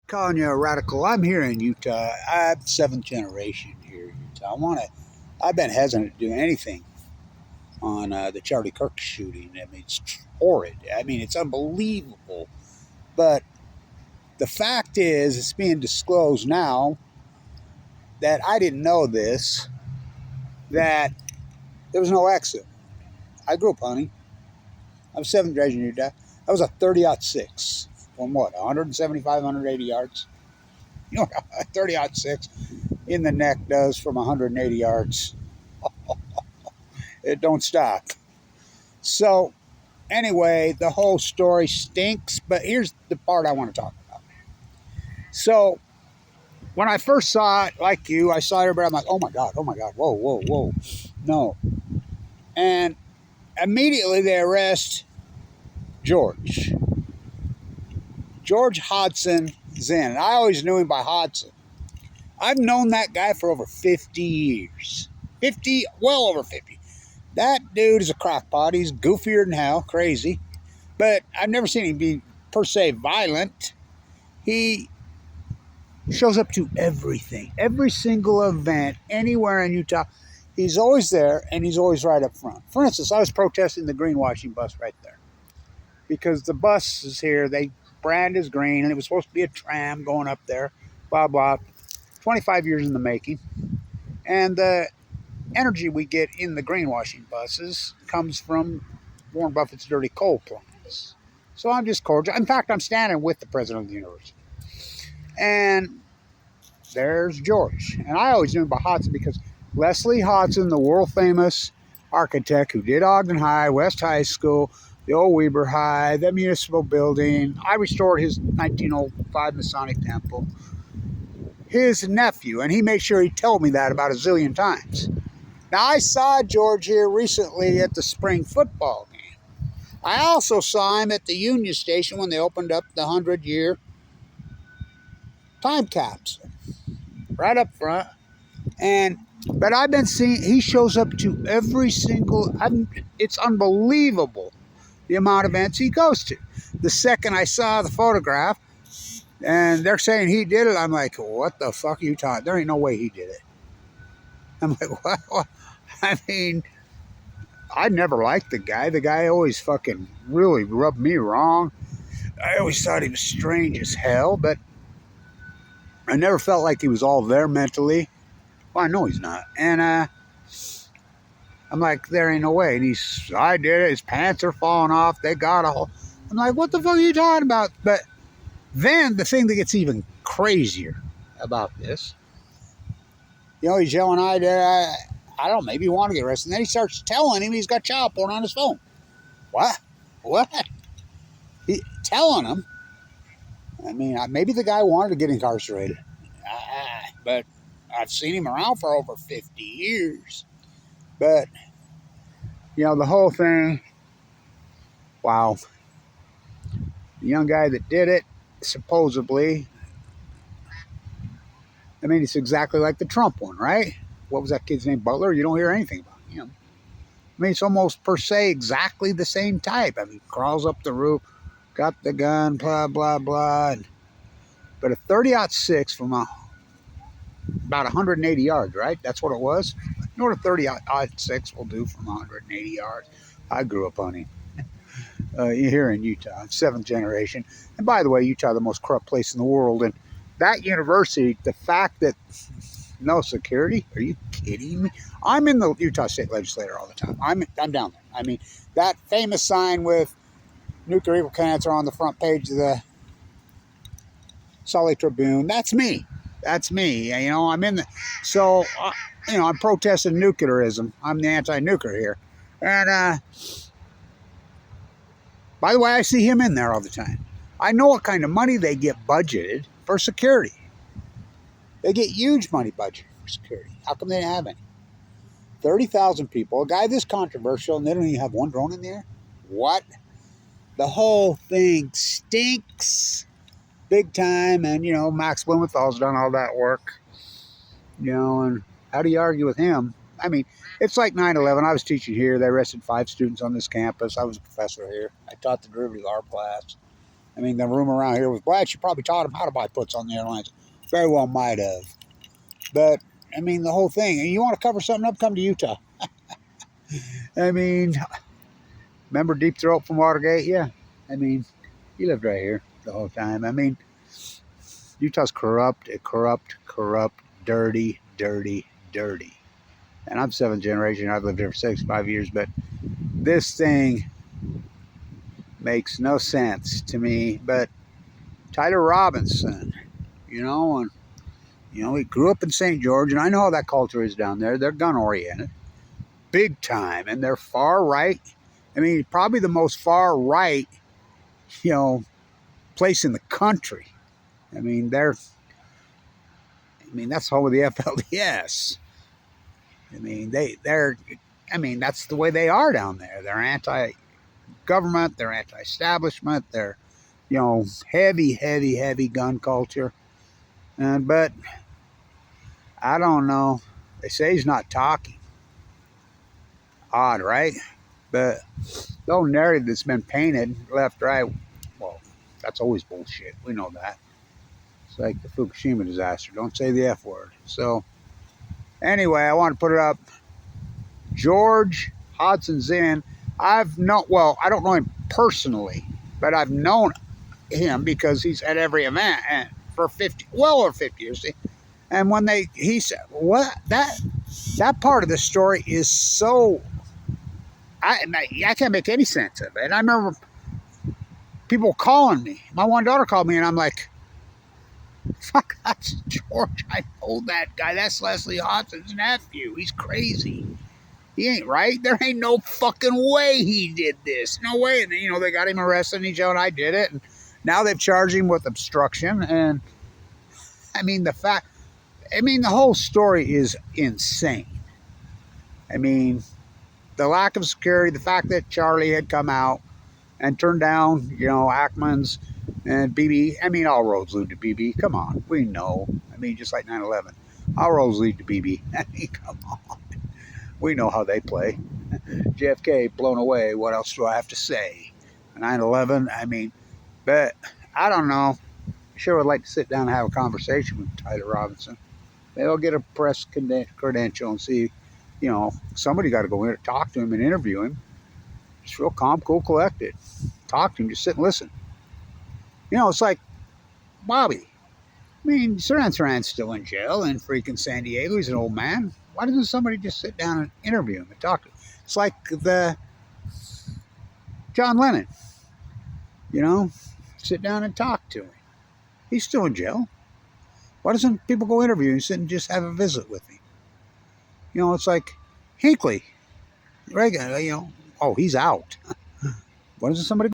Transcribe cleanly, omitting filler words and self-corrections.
calling you a radical. I'm here in Utah. I'm seventh generation here in Utah. I've been hesitant to do anything on the Charlie Kirk shooting. I mean, it's horrid. I mean, it's unbelievable. But the fact is, it's being disclosed now that I didn't know this, that there was no exit. I grew up hunting. I'm seventh generation in Utah. That was a 30-06 from what, 175, 180 yards? You know what a 30-06 in the neck does from 180 yards? It don't stop. So, anyway, the whole story stinks, but here's the part I want to talk about. So, when I first saw it, like you, I saw everybody, I'm like, oh my God, whoa, whoa, whoa. No. And immediately they arrest George Hodson Zinn. I always knew him by Hodson. I've known that guy for over 50 years. Well over 50. That dude is a crackpot. He's goofier than hell, crazy. But I've never seen him be, per se, violent. He shows up to everything. Every single event, anywhere in Utah. He's always there, and he's always right up front. For instance, I was protesting the greenwashing bus right there. Because the bus is here, they brand is green, and it was supposed to be a tram going up there, blah, blah. 25 years in the making. And the energy we get in the greenwashing buses comes from Warren Buffett's dirty coal plants. So I'm just cordial. In fact, I'm standing with the president of the university. And there's George. And I always knew him by Hodson because Leslie Hodson, the world-famous architect who did Ogden High, West High School, the old Weber High, the municipal building. I restored his 1905 Masonic temple. His nephew, and he made sure he told me that about a zillion times. Now, I saw George here recently at the spring football game. I also saw him at the Union Station when they opened up the 100-year time capsule, right up front. But I've been seeing, he shows up to every single, it's unbelievable the amount of events he goes to. The second I saw the photograph, and they're saying he did it, I'm like, what the fuck are you talking? There ain't no way he did it. I'm like, what? I mean, I never liked the guy. The guy always fucking really rubbed me wrong. I always thought he was strange as hell, but I never felt like he was all there mentally. Well, I know he's not. And I'm like, there ain't no way. And I did it. His pants are falling off. They got a hole. I'm like, what the fuck are you talking about? But then the thing that gets even crazier about this, he's yelling, I don't know, maybe he want to get arrested. And then he starts telling him he's got child porn on his phone. What? Telling him. I mean, maybe the guy wanted to get incarcerated. But I've seen him around for over 50 years. But, the whole thing, wow. The young guy that did it, supposedly, I mean, it's exactly like the Trump one, right? What was that kid's name? Butler? You don't hear anything about him. I mean, it's almost per se exactly the same type. I mean, crawls up the roof, got the gun, blah, blah, blah. But a 30-06 from about 180 yards, right? That's what it was. You know what a 30-06 will do from 180 yards? I grew up hunting. Here in Utah, seventh generation. And by the way, Utah, the most corrupt place in the world. And that university, the fact that no security, are you kidding me? I'm in the Utah State Legislature all the time. I'm down there. I mean, that famous sign with nuclear evil cancer on the front page of the Salt Lake Tribune, that's me. That's me. I'm in the, so, I'm protesting nuclearism. I'm the anti-nuclear here. And, by the way, I see him in there all the time. I know what kind of money they get budgeted for security. They get huge money budgeted for security. How come they didn't have any? 30,000 people, a guy this controversial, and they don't even have one drone in the air? What? The whole thing stinks big time, and, Max Blumenthal's done all that work. And how do you argue with him? I mean, it's like 9/11. I was teaching here. They arrested 5 students on this campus. I was a professor here. I taught the derivative art class. I mean, the room around here was Blanch. You probably taught him how to buy puts on the airlines. Very well might have. But, I mean, the whole thing. And you want to cover something up, come to Utah. I mean, remember Deep Throat from Watergate? Yeah. I mean, he lived right here the whole time. I mean, Utah's corrupt, dirty, dirty, dirty. And I'm 7th generation. I've lived here for 65 years. But this thing makes no sense to me. But Tyler Robinson, you know, and he grew up in St. George, and I know how that culture is down there. They're gun-oriented, big time, and they're far right. I mean, probably the most far right, place in the country. I mean, that's home of the FLDS. I mean, that's the way they are down there. They're anti-government, they're anti-establishment, they're, heavy, heavy, heavy gun culture. But I don't know. They say he's not talking. Odd, right? But the whole narrative that's been painted left, right, well, that's always bullshit. We know that. It's like the Fukushima disaster. Don't say the F word. So, anyway, I want to put it up. George Hodson Zinn. I don't know him personally, but I've known him because he's at every event and for over 50 years. And when he said, what, that part of the story is so, I can't make any sense of it. And I remember people calling me. My one daughter called me, and I'm like, fuck, that's George. I know that guy. That's Leslie Hodson's nephew. He's crazy. He ain't right. There ain't no fucking way he did this. No way. And, they got him arrested, and he said, I did it. And now they've charged him with obstruction. And, the whole story is insane. I mean, the lack of security, the fact that Charlie had come out and turned down, Ackman's and BB. All roads lead to BB. Come on. We know. Just like 9/11. All roads lead to BB. Come on. We know how they play. JFK blown away. What else do I have to say? 9/11. But I don't know. Sure would like to sit down and have a conversation with Tyler Robinson. Maybe I'll get a press credential and see, somebody got to go in and talk to him and interview him. Just real calm, cool, collected. Talk to him, just sit and listen. It's like Bobby. Saran's still in jail in freaking San Diego. He's an old man. Why doesn't somebody just sit down and interview him and talk to him? It's like the John Lennon. Sit down and talk to him. He's still in jail. Why doesn't people go interview him and just have a visit with him? It's like Hinckley. Reagan, he's out. Why doesn't somebody